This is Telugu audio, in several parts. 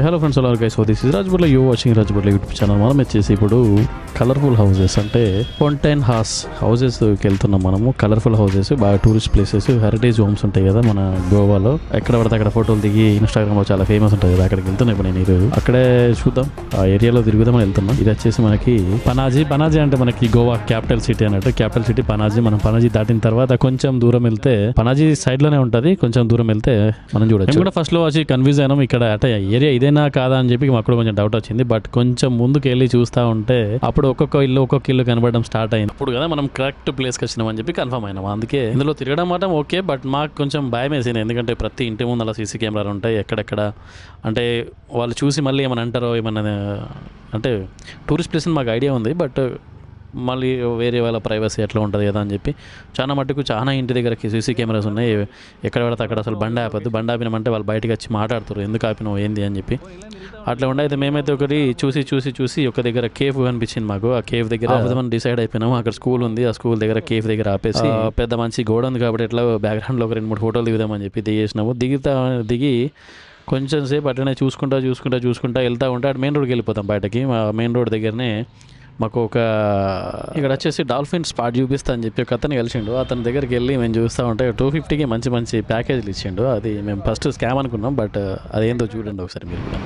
హలో ఫ్రెండ్స్, ఎలా guys? So this is Rajbarla, you watching Rajbarla YouTube channel. మనం వచ్చేసి ఇప్పుడు కలర్ఫుల్ హౌసెస్ అంటే ఫౌంటైన్ హౌసెస్కి వెళ్తున్నాం. మనము కలర్ఫుల్ హౌసెస్, బాగా టూరిస్ట్ ప్లేసెస్, హెరిటేజ్ హోమ్స్ ఉంటాయి కదా మన గోవాలో. ఎక్కడ పడితే అక్కడ ఫోటోలు దిగి ఇన్స్టాగ్రామ్లో చాలా ఫేమస్ ఉంటుంది కదా, అక్కడికి వెళ్తున్నాయి. ఇప్పుడు నేను అక్కడే చూద్దాం, ఆ ఏరియాలో తిరుగుదామని వెళ్తున్నాం. ఇది వచ్చేసి మనకి పనాజీ అంటే మనకి గోవా క్యాపిటల్ సిటీ అన్నట్టు. Capital city Panaji. మనం పనాజీ దాటిన తర్వాత కొంచెం దూరం వెళ్తే, పనాజీ సైడ్ లోనే ఉంటుంది, కొంచెం దూరం వెళ్తే మనం చూడొచ్చు. మేము కూడా ఫస్ట్ లో వచ్చి కన్ఫ్యూజ్ అయినాం, ఇక్కడ అంటే ఏరియా ఇదేనా కాదా అని చెప్పి మాకు కూడా కొంచెం డౌట్ వచ్చింది. బట్ కొంచెం ముందుకు వెళ్ళి చూస్తూ ఉంటే అప్పుడు ఒక్కొక్క ఇల్లు కనబడడం స్టార్ట్ అయింది. అప్పుడు కదా మనం కరెక్ట్ ప్లేస్కి వచ్చినాం అని చెప్పి కన్ఫర్మ్ అయినాం. అందుకే ఇందులో తిరగడం మాట ఓకే, బట్ మాకు కొంచెం భయం వేసింది. ఎందుకంటే ప్రతి ఇంటి ముందు అలా సీసీ కెమెరాలు ఉంటాయి. ఎక్కడెక్కడ అంటే వాళ్ళు చూసి మళ్ళీ ఏమైనా అంటారో, ఏమన్నా అంటే టూరిస్ట్ ప్లేస్ అని మాకు ఐడియా ఉంది, బట్ మళ్ళీ వేరే వాళ్ళ ప్రైవసీ ఎట్లా ఉంటుంది కదా అని చెప్పి చాలా మట్టుకు చాలా ఇంటి దగ్గర సీసీ కెమెరాస్ ఉన్నాయి. ఎక్కడ పడితే అక్కడ అసలు బండి ఆపద్దు, బండి ఆపినామంటే వాళ్ళు బయటకు వచ్చి మాట్లాడుతారు, ఎందుకు ఆపినావు ఏంది అని చెప్పి. అట్లా ఉండే. అయితే మేమైతే ఒకటి చూసి ఒక దగ్గర కేఫ్ కనిపించింది మాకు. ఆ కేఫ్ దగ్గర మనం డిసైడ్ అయిపోయినాము. అక్కడ స్కూల్ ఉంది, ఆ స్కూల్ దగ్గర కేఫ్ దగ్గర ఆపేసి పెద్ద మంచి గోడ ఉంది కాబట్టి ఎట్లా బ్యాక్గ్రౌండ్లో ఒక 2-3 ఫోటోలు దిగుదామని చెప్పి దిగేసినాము. దిగి కొంచెం సేపు అట్లనే చూసుకుంటా వెళ్తూ ఉంటే అటు మెయిన్ రోడ్కి వెళ్ళిపోతాం. బయటకి మెయిన్ రోడ్ దగ్గరనే మాకు ఇక్కడ వచ్చేసి డాల్ఫిన్ స్పాట్ చూపిస్తా అని చెప్పి ఒక అతను కలిసిండు. అతని దగ్గరికి వెళ్ళి మేము చూస్తూ ఉంటే 250కి మంచి ప్యాకేజీలు ఇచ్చిండు. అది మేము ఫస్ట్ స్కామ్ అనుకున్నాం, బట్ అదేందో చూడండి ఒకసారి మీరు కూడా.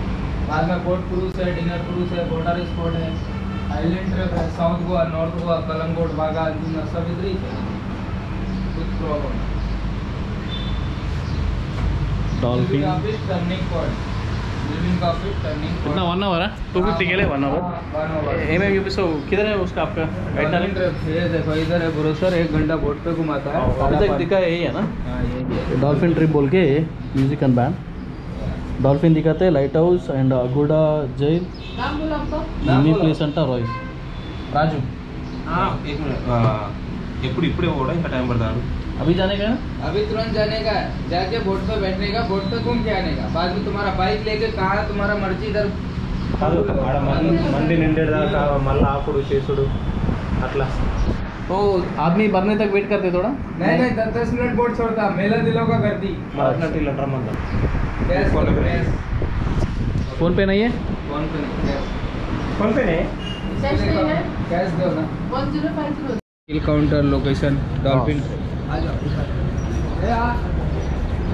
డాల్ఫిన్ कितना 1 आवर है? 250 के लिए 1 आवर। एम यूपीसो किधर है उसका आपका गाइड? देखो इधर है ब्रोशर, 1 घंटा बोट पे घुमाता है। अभी तक दिखा यही है ना? डॉल्फिन ट्रिप बोल के म्यूजिक एंड बैंड डॉल्फिन दिखाते, lighthouse and Aguada jail mini place अंटा रॉयस राजू। एक मिनट, इప్పుడే పోవడా ఇంకా టైం పడతాడు? अभी जाने का है? अभी तुरंत जाने का है, जाके बोट पे बैठने का, बोट पे घूम के आने का। बाद में तुम्हारा बाइक लेके कहाँ तुम्हारा मर्जी इधर मंडी निंडेदाका मल्ला आपुడు చేసుడు అట్లా. ओ आदमी भरने तक वेट करते थोड़ा? नहीं 10 मिनट बोट छोड़ता, मेला दिलों का कर दी। మరట్నటి లంటర్ మంద फोन पे नहीं है? फोन पे नहीं, फोन पे नहीं कैश दो ना। 1050 हिल काउंटर लोकेशन डॉल्फिन।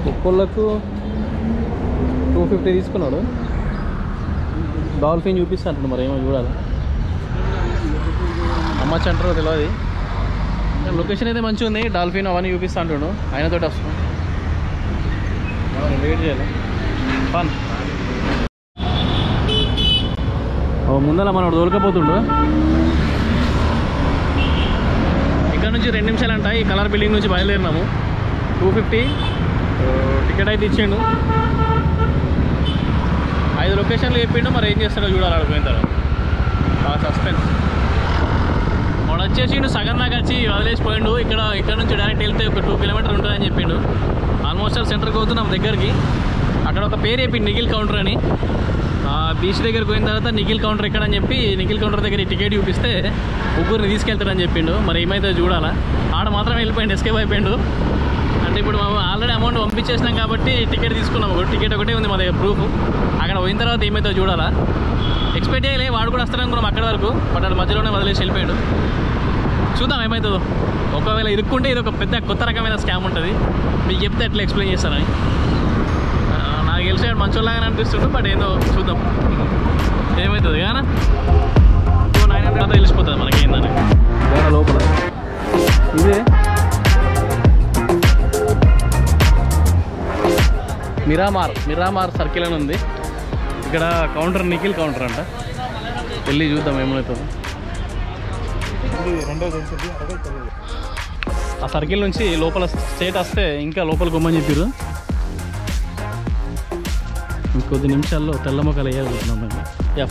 ఒక్కొక్కళ్ళకు 250 తీసుకున్నాడు. డాల్ఫిన్ చూపిస్తా అంటాడు, మరి ఏమో చూడాలి. అమ్మచ్చు అంటారో తెలియదు. లొకేషన్ అయితే మంచిగా ఉంది, డాల్ఫిన్ అవన్నీ చూపిస్తా అంటాడు. ఆయనతోటి వస్తున్నాం, వెయిట్ చేయాలి. ఫన్ ముందర మనోడు దొరకపోతుండు. ఇక్కడ నుంచి 2 నిమిషాలు అంట. ఈ కలర్ బిల్డింగ్ నుంచి బయలుదేరినాము. 250 టికెట్ అయితే ఇచ్చిండు. 5 లొకేషన్లు చెప్పిండు, మరి ఏం చేస్తాడో చూడాలి ఆడిపోయిన తర్వాత. సస్పెన్స్. వాడు వచ్చేసిండు సగం దాకా వచ్చి వదిలేసిపోయిండు. ఇక్కడ నుంచి డైరెక్ట్ వెళ్తే ఒక 2 కిలోమీటర్ ఉంటుందని చెప్పిండు. ఆల్మోస్ట్ సెంటర్కి పోతున్నాం దగ్గరికి. అక్కడ ఒక పేరు చెప్పిండు, నిఖిల్ కౌంటర్ అని. బీచ్ దగ్గరికి పోయిన తర్వాత నిఖిల్ కౌంటర్ ఎక్కడని చెప్పి నిఖిల్ కౌంటర్ దగ్గర టికెట్ చూపిస్తే ముగ్గురిని తీసుకెళ్తాడని చెప్పిండు. మరి ఏమైతే చూడాలా. ఆడ మాత్రం వెళ్ళిపోయిండు, ఎస్కేప్ అయిపోయిండు. అంటే ఇప్పుడు మేము ఆల్రెడీ అమౌంట్ పంపించేసినాం కాబట్టి టికెట్ తీసుకున్నాం. టికెట్ ఒకటే ఉంది మా దగ్గర ప్రూఫ్. అక్కడ పోయిన తర్వాత ఏమైతే చూడాలా. ఎక్స్పెక్ట్ చేయలే వాడు కూడా వస్తాడనుకున్నాం అక్కడి వరకు, బట్ అది మధ్యలోనే వదిలేసి వెళ్ళిపోయాడు. చూద్దాం ఏమవుతుందో. ఒకవేళ ఇరుక్కుంటే ఇది ఒక పెద్ద కొత్త రకమైన స్కామ్ ఉంటుంది. మీకు చెప్తే ఎట్లా ఎక్స్ప్లెయిన్ చేస్తానని. నాకు తెలిసాడు మంచోళ్ళగానే అనిపిస్తుండు, బట్ ఏందో చూద్దాం ఏమవుతుంది. కానీ 900 తెలిసిపోతుంది మనకి ఏందని. లోపల ఇదే మిరామార్ సర్కిల్ అని ఉంది. ఇక్కడ కౌంటర్ నిఖిల్ కౌంటర్ అంట. వెళ్ళి చూద్దాం ఏమవుతుందో. ఆ సర్కిల్ నుంచి లోపల స్టేట్ వస్తే ఇంకా లోపలికి కొమ్మని చెప్పారు. ఇంకొద్ది నిమిషాల్లో తెల్ల మొక్కలు వేయాలనుకుంటున్నాం మేము.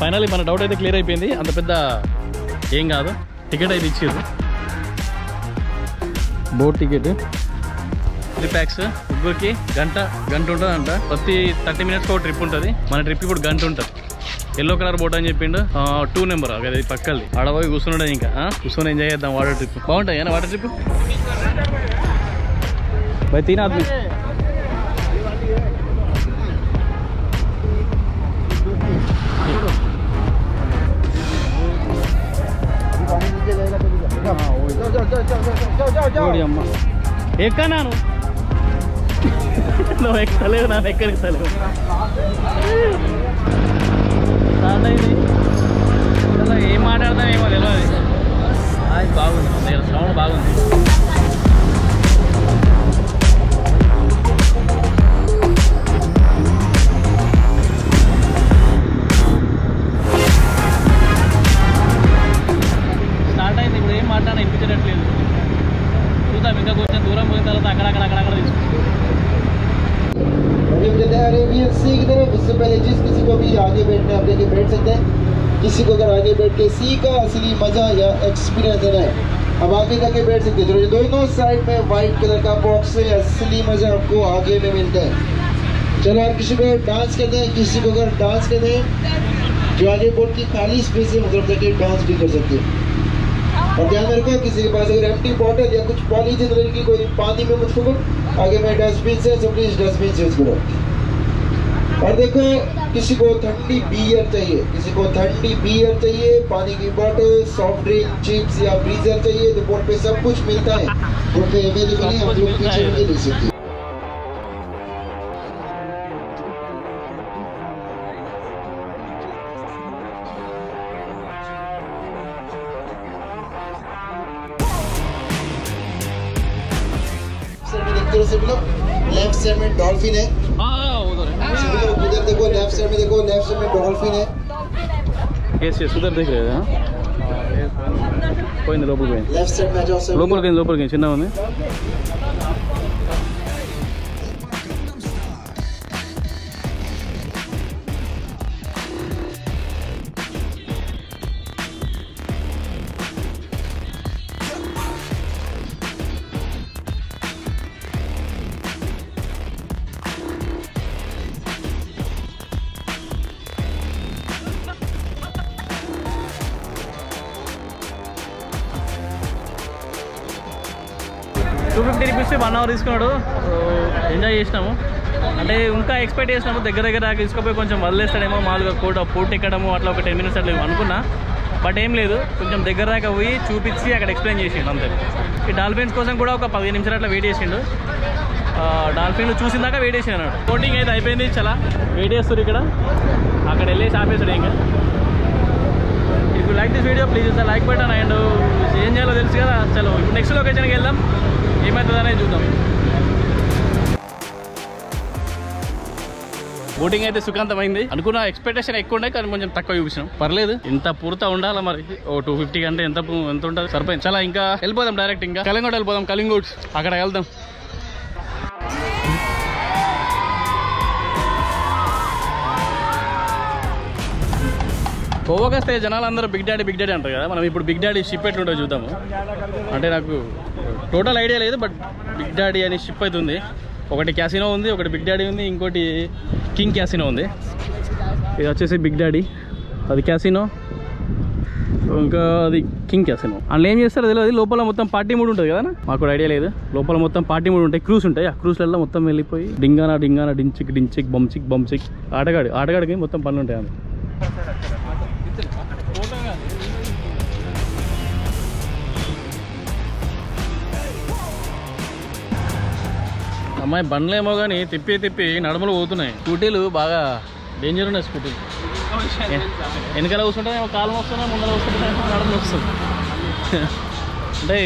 ఫైనల్లీ మన డౌట్ అయితే క్లియర్ అయిపోయింది. అంత పెద్ద ఏం కాదు. టికెట్ అయితే ఇచ్చారు, బోట్ టికెట్ 3 ప్యాక్స్. ముగ్గురికి గంట ఉంటుందంట. ప్రతి 30 మినిట్స్కి ఒక ట్రిప్ ఉంటుంది. మన ట్రిప్ ఇప్పుడు గంట ఉంటుంది. ఎల్లో కలర్ బోట్ అని చెప్పిండు. 2 నెంబర్ అది పక్కది. ఆడపోయి కూర్చున్నాడు. ఇంకా కూర్చొని ఎంజాయ్ చేద్దాం. వాటర్ ట్రిప్ బాగుంటాయి. వాటర్ ట్రిప్ भाई 3 आदमी అమ్మ ఎక్కనాను నువ్వు ఎక్కలేవు నా ఎక్కడిస్తలేవు స్టార్ట్ అయింది అసలు ఏం మాట్లాడతాం ఏమో తెలియదు అది బాగుంది సౌండ్ బాగుంది స్టార్ట్ అయింది ఇప్పుడు ఏం మాట్లాడినా వినిపించట్లేదు చూద్దాం ఇంకా కొంచెం దూరం పోయిన తర్వాత అక్కడక్కడ తీసుకుంటాం अरेबियन सी की तरफ उससे पहले जिस किसी को भी आगे बैठना है अपने बैठ सकते हैं किसी को अगर आगे बैठ के सी का असली मजा या एक्सपीरियंस देना है अब आगे जाके बैठ सकते हैं तो दोनों साइड में वाइट कलर का बॉक्स है असली मजा आपको आगे में मिलता है चलो और किसी को डांस करते हैं किसी को अगर डांस करते हैं जो आगे बोर्ड की खाली स्पेस है मतलब जाके डांस भी कर सकते हैं और ध्यान रखो किसी के पास अगर एम्प्टी बॉटल या कुछ पॉलीथीन की कोई पानी में मुझको आगे में डस्टबिन से सब प्लीज डस्टबिन से करो और देखो किसी को ठंडी बियर चाहिए किसी को ठंडी बियर चाहिए पानी की बोतल सॉफ्ट ड्रिंक चिप्स या फ्रीजर चाहिए तो बोर्ड पे सब कुछ मिलता है बोर्ड पे अवेलेबल है आप लोग पीछे भी ले सकते हैं से मिलो लेफ्ट साइड में डॉल्फिन है उधर देखो लेफ्ट साइड में देखो लेफ्ट साइड में डॉल्फिन है यस यस उधर देख रहे हैं పోయింది లోపలికి పోయింది लेफ्ट साइड में जाओ सर లోపలికి చిన్న ఉంది ₹250 1 అవర్ తీసుకున్నాడు ఎంజాయ్ చేసినాము అంటే ఇంకా ఎక్స్పెక్ట్ చేసినాము దగ్గర దాకా తీసుకుపోయి కొంచెం వదిలేస్తాడేమో మామూలుగా పోట్ ఎక్కడము అట్లా ఒక 10 minutes అట్లా అనుకున్నా బట్ ఏం లేదు కొంచెం దగ్గర దాకా పోయి చూపించి అక్కడ ఎక్స్ప్లెయిన్ చేసిండు అంతే ఈ డాల్ఫిన్స్ కోసం కూడా ఒక 15 నిమిషాలు అట్లా వెయిట్ చేసిండు డాల్ఫిన్ చూసిన దాకా వెయిట్ చేసిండు అన్నాడు బోటింగ్ అయితే అయిపోయింది చాలా వెయిట్ చేస్తారు ఇక్కడ అక్కడ వెళ్ళేసి ఆపేస్తాడు ఇంకా if you like this video please is like button and ఏం చేయాలో తెలుసు కదా చలో ఇప్పుడు నెక్స్ట్ లొకేషన్కి వెళ్దాం ఏమవుతుందనే చూద్దాం బోటింగ్ అయితే సుఖాంతమైంది అనుకున్న ఎక్స్పెక్టేషన్ ఎక్కువ ఉండే కానీ కొంచెం తక్కువ చూపించాం పర్లేదు ఇంత పూర్తా ఉండాలా మరి ఓ 250 అంటే ఎంత ఉంటుంది సరిపోయింది చాలా ఇంకా వెళ్ళిపోదాం డైరెక్ట్ ఇంకా కళింగూట్ వెళ్ళిపోదాం కళింగూట్ అక్కడ వెళ్దాం గోవాకి వస్తే జనాలు అందరూ బిగ్ డాడీ అంటారు కదా మనం ఇప్పుడు బిగ్ డాడీ షిప్ ఎట్లుంటో చూద్దాము అంటే నాకు టోటల్ ఐడియా లేదు బట్ బిగ్ డాడీ అని షిప్ అవుతుంది ఒకటి క్యాసినో ఉంది ఒకటి బిగ్ డాడీ ఉంది ఇంకోటి కింగ్ క్యాసినో ఉంది ఇది వచ్చేసి బిగ్ డాడీ అది క్యాసినో ఇంకా అది కింగ్ క్యాసినో అందులో ఏం చేస్తారో తెలియదు లోపల మొత్తం పార్టీ మూడ్ ఉంటుంది కదా మాకు ఐడియా లేదు లోపల మొత్తం పార్టీ మూడ్ ఉంటాయి క్రూస్ ఉంటాయి ఆ క్రూస్లలో మొత్తం వెళ్ళిపోయి డింగానా డించిక్ బంచిక్ ఆటగాడికి మొత్తం పనులు ఉంటాయి అవి అమ్మాయి బండ్లేమో కానీ తిప్పి నడుములు పోతున్నాయి స్కూటీలు బాగా డేంజర్ ఉన్నాయి స్కూటీలు వెనకాల కూర్చుంటే కాలు వస్తున్నాయి ముందర వస్తుంటే నడుములు వస్తుంది అంటే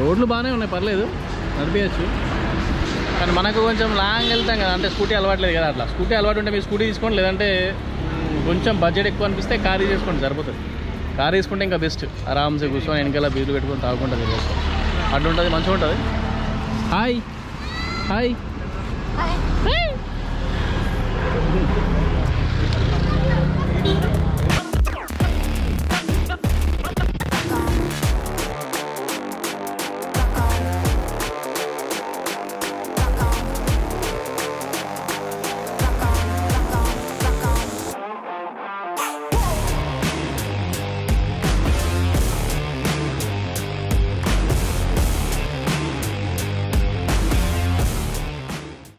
రోడ్లు బాగానే ఉన్నాయి పర్లేదు నడిపించచ్చు కానీ మనకు కొంచెం లాంగ్ వెళ్తాం కదా అంటే స్కూటీ అలవాట్లేదు కదా అట్లా స్కూటీ అలవాటు ఉంటే మీరు స్కూటీ తీసుకోండి లేదంటే కొంచెం బడ్జెట్ ఎక్కువ అనిపిస్తే కార్ తీసుకోండి సరిపోతుంది కార్ తీసుకుంటే ఇంకా బెస్ట్ ఆరామ్సే కూర్చొని వెనకాల బీర్లు పెట్టుకొని తాగుకుంటుంది అట్లా ఉంటుంది మంచిగా ఉంటుంది హాయ్ హాయ్ హాయ్